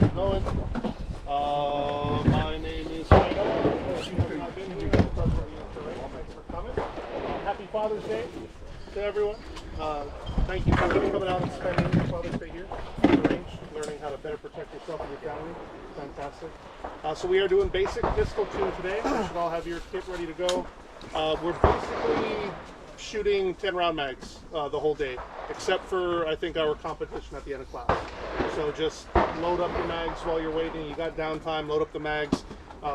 it going. My name is Koko. Thanks for coming. Happy Father's Day to everyone. Thank you for coming out and spending your Father's Day here on the range, learning how to better protect yourself and your family. Fantastic. So we are doing basic pistol tune today. You should all have your kit ready to go. We're basically shooting 10 round mags the whole day, except for I think our competition at the end of class. So just load up your mags while you're waiting. You got downtime, load up the mags.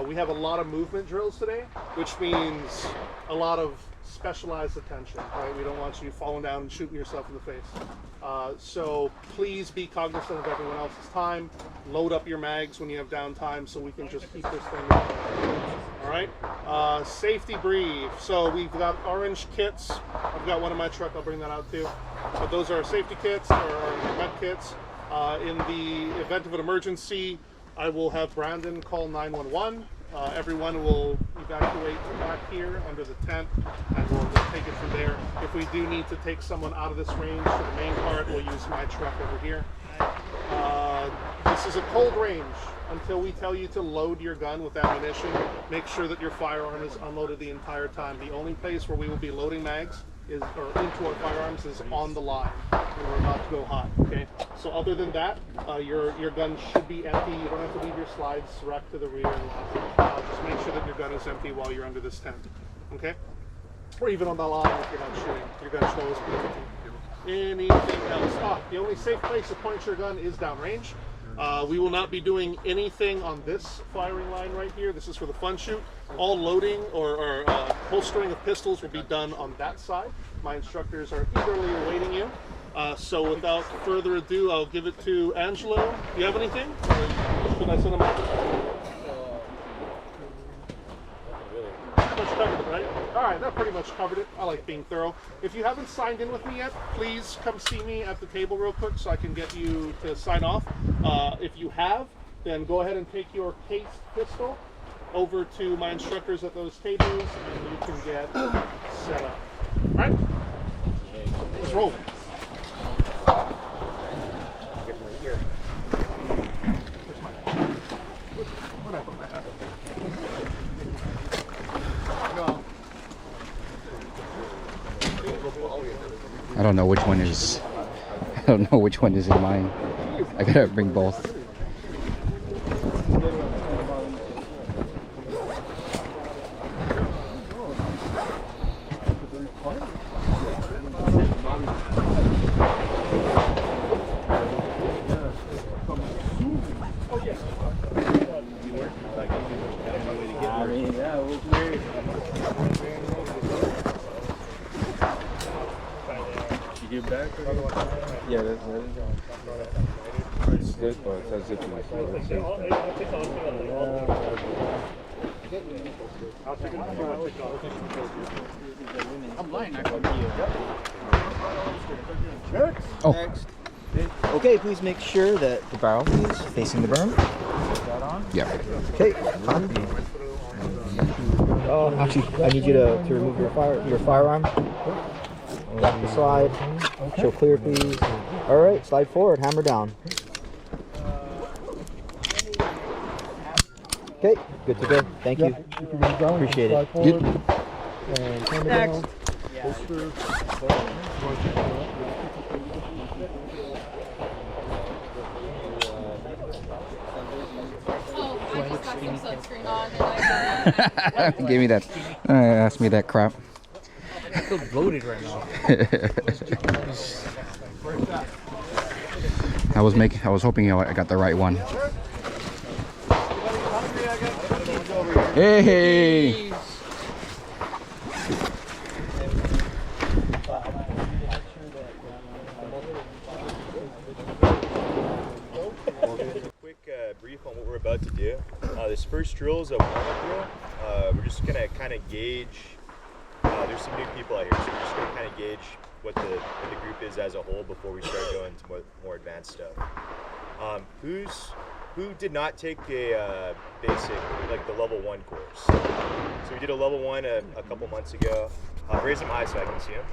We have a lot of movement drills today, which means a lot of specialized attention, right? We don't want you falling down and shooting yourself in the face. So please be cognizant of everyone else's time. Load up your mags when you have downtime so we can just keep this thing going. All right. Safety brief. So we've got orange kits. I've got one in my truck. I'll bring that out too. But those are our safety kits or our med kits. In the event of an emergency, I will have Brandon call 911. Everyone will evacuate back here under the tent, and we'll take it from there. If we do need to take someone out of this range to the main part, we'll use my truck over here. This is a cold range until we tell you to load your gun with ammunition. Make sure that your firearm is unloaded the entire time. The only place where we will be loading mags into our firearms is on the line when we're about to go hot. Okay. So other than that, your gun should be empty. You don't have to leave your slides racked to the rear. Just make sure that your gun is empty while you're under this tent. Okay. Or even on the line if you're not shooting. Your gun should always be empty. Anything else? The only safe place to point your gun is downrange. We will not be doing anything on this firing line right here. This is for the fun shoot. All loading or holstering of pistols will be done on that side. My instructors are eagerly awaiting you. So without further ado, I'll give it to Angelo. Do you have anything? Or should I send them out? Pretty much covered it, right? All right, that pretty much covered it. I like being thorough. If you haven't signed in with me yet, please come see me at the table real quick so I can get you to sign off. If you have, then go ahead and take your cased pistol over to my instructors at those tables and you can get set up. All right? Let's roll. Get my ear. Where'd I put my hat? I don't know which one is. I don't know which one is in mine. I gotta bring both. Yeah, that's it. It's good, but it says zip. I'm lying. I can Oh. Next. Okay, please make sure that the barrel is facing the berm. Put that on. Yeah. Okay. Actually, I need you to remove your firearm. Back the slide. Show clear, please. All right, slide forward. Hammer down. Okay, good to go. Thank you. Appreciate it. Next. I just got some sunscreen on and Give me that. Ask me that crap. I feel bloated right now. I was hoping I got the right one. Hey! Quick brief on what we're about to do. This first drill is a warm-up drill. We're just gonna kind of gauge. There's some new people out here, so we're just gonna kind of gauge what the group is as a whole before we start going to more advanced stuff. Who did not take a basic, like the level 1 course? So we did a level 1 a couple months ago. Raise them high so I can see them.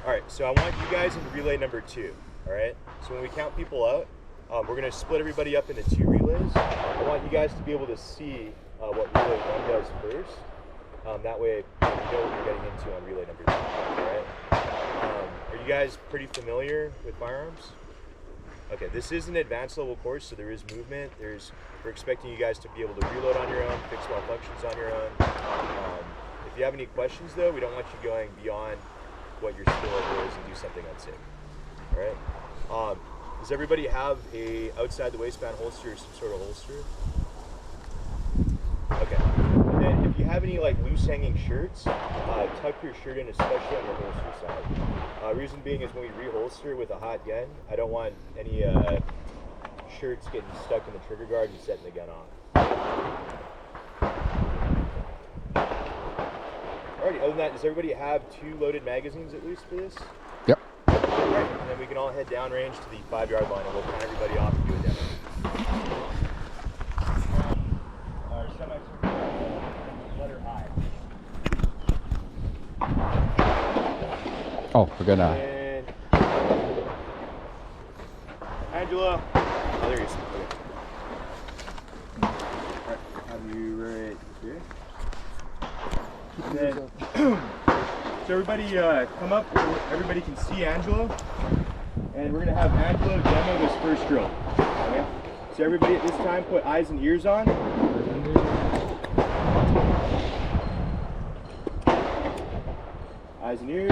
All right, so I want you guys in relay number 2. All right. So when we count people out, We're going to split everybody up into 2 relays. I want you guys to be able to see what relay 1 does first. That way you know what you're getting into on relay number 2. All right? Are you guys pretty familiar with firearms? Okay, this is an advanced level course, so there is movement. We're expecting you guys to be able to reload on your own, fix malfunctions on your own. If you have any questions though, we don't want you going beyond what your skill level is and do something unsafe. All right? Does everybody have a outside the waistband holster or some sort of holster? Okay. And then if you have any like loose hanging shirts, tuck your shirt in, especially on your holster side. Reason being is when we reholster with a hot gun, I don't want any shirts getting stuck in the trigger guard and setting the gun off. Alrighty, other than that, does everybody have 2 loaded magazines at least for this? Yep. Alright, and then we can all head downrange to the 5-yard line and we'll count everybody off and do it demo. Our semi-circle letter I. Oh, we're gonna. And Angela. Oh, there you go. Okay. Alright, have you right here? And then, so everybody come up, everybody can see Angelo, and we're going to have Angelo demo this first drill. Okay? So everybody at this time put eyes and ears on. Eyes and ears.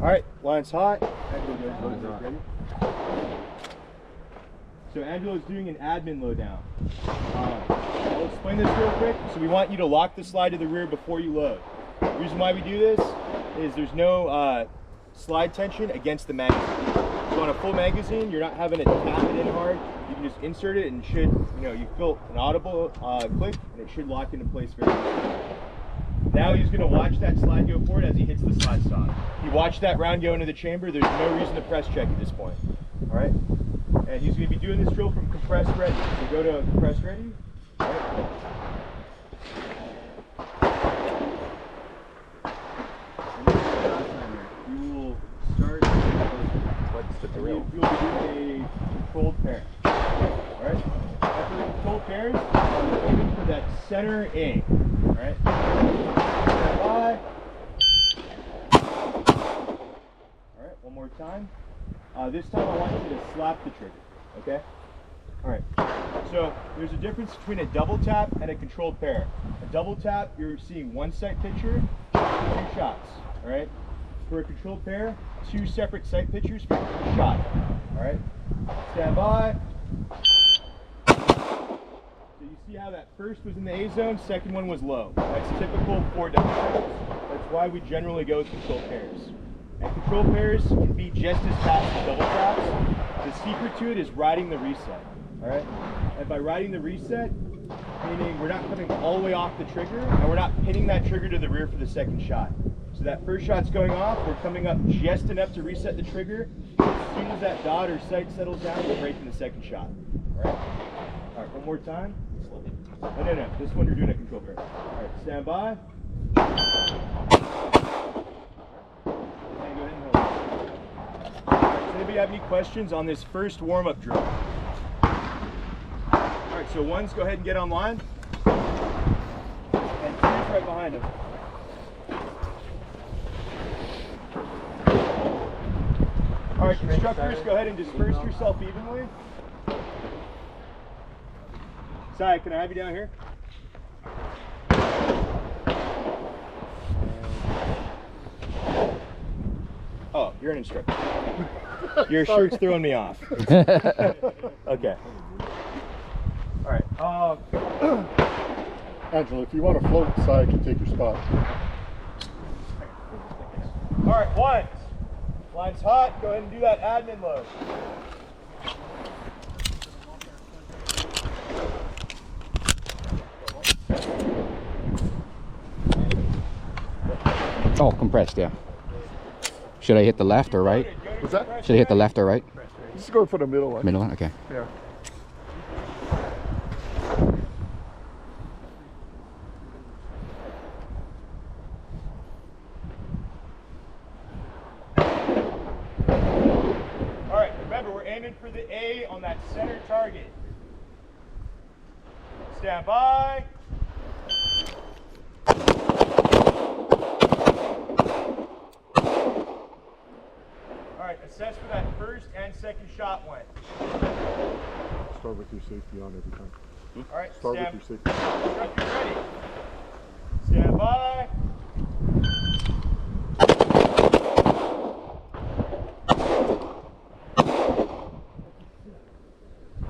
All right, line's hot. So Angelo's doing an admin low down. I'll explain this real quick. So we want you to lock the slide to the rear before you load. The reason why we do this is there's no slide tension against the magazine. So on a full magazine, you're not having to tap it in hard. You can just insert it and it should, you feel an audible click and it should lock into place very easily. Now he's going to watch that slide go forward as he hits the slide stop. He watched that round go into the chamber. There's no reason to press check at this point. All right? And he's going to be doing this drill from compress ready. So go to compress ready. All right? And you will start. What's the drill? You'll be doing a controlled pair. All right? After the controlled pairs, you're aiming for that center A. All right? Stand by. All right, one more time. This time I want you to slap the trigger, okay? All right, so there's a difference between a double tap and a controlled pair. A double tap, you're seeing one sight picture, 2 shots, all right? For a controlled pair, 2 separate sight pictures for each shot, all right? Stand by. So you see how that first was in the A zone, second one was low. That's typical for double taps. That's why we generally go with controlled pairs. And controlled pairs can be just as fast as double taps. The secret to it is riding the reset, all right? And by riding the reset, meaning we're not coming all the way off the trigger, and we're not pinning that trigger to the rear for the second shot. So that first shot's going off, we're coming up just enough to reset the trigger. As soon as that dot or sight settles down, we're breaking the second shot, all right? All right, one more time. No. This one you're doing a control pair. All right, stand by. Does anybody have any questions on this first warm-up drill? Alright, so ones, go ahead and get online. And two's right behind him. Alright, instructors, go ahead and disperse yourself evenly. Sai, can I have you down here? Oh, you're an instructor. Your shirt's throwing me off. Okay. All right. Angela, if you want to float, Sai can take your spot. All right, ones. Line's hot. Go ahead and do that admin load. Oh, compressed, yeah. Should I hit the left or right? What's that? Should I hit the left or right? Just go for the middle one. Middle one? Okay. Yeah. aiming for the A on that center target. Stand by. All right, assess where that first and second shot went. Start with your safety on every time. All right, Start stand. with your safety. Instructor ready. Stand by.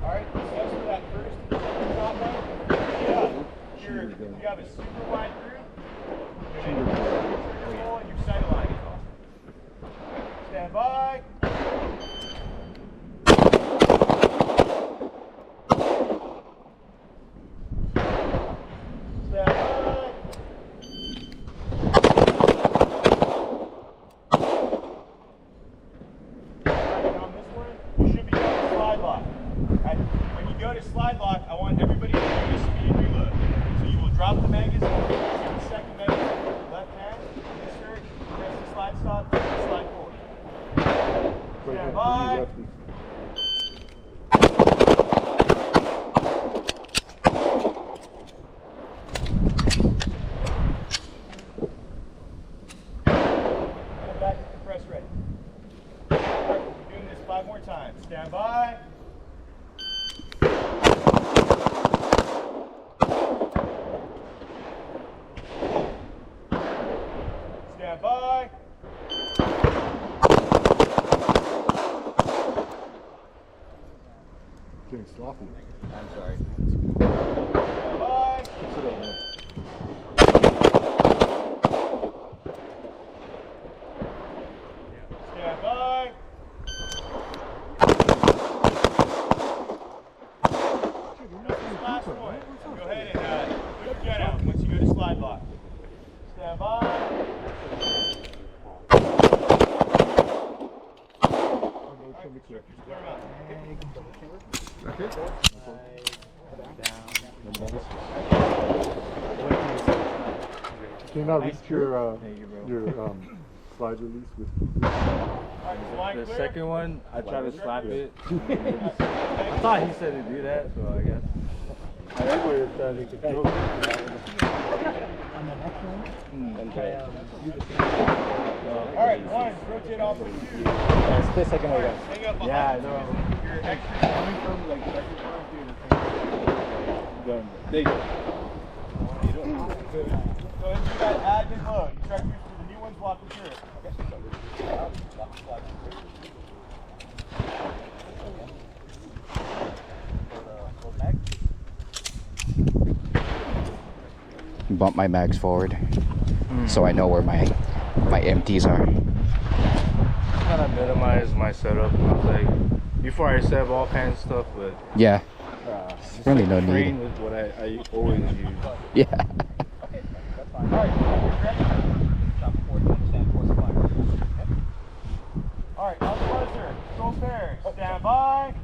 All right, assess where that first and second shot went. Yeah, you have a super wide group. And then your sight line is off. Stand by. Stand by. Alright, on this one, you should be going to slide lock. When you go to slide lock, I want everybody to do a speed reload. So you will drop the magazine, the second magazine with your left hand, insert, press the slide stop, and slide forward. Stand by. Lefty. Come back and press ready. Alright, we're doing this 5 more times. Stand by. Stand by. Getting sloppy. I'm sorry. Stand by. Sit up, man. Stand by. That's the last one. Go ahead and put your gun out once you go to slide lock. Stand by. Clear 'em out. Okay. Can you not reach your slide release with Alright, is the line The clear? second one, I tried to slap it. I thought he said to do that, so I guess. I think we were trying to control Alright, one, rotate off of 2. Split second over there. Hang up behind Yeah, I you. know. You're extra. Coming from like second point to the There you go. Go ahead and do that admin mode. Instructors for the new ones walking through it. Bump my mags forward so I know where my empties are. Kind of minimize my setup. I was like, before I set up all kinds of stuff, but Yeah, really no train need. with what I always use. Yeah. Alright, ready? Alright, on the buzzer. Control pairs. Stand by.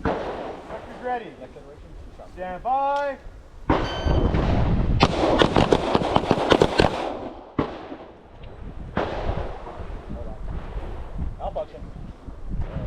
Instructors ready. Stand by.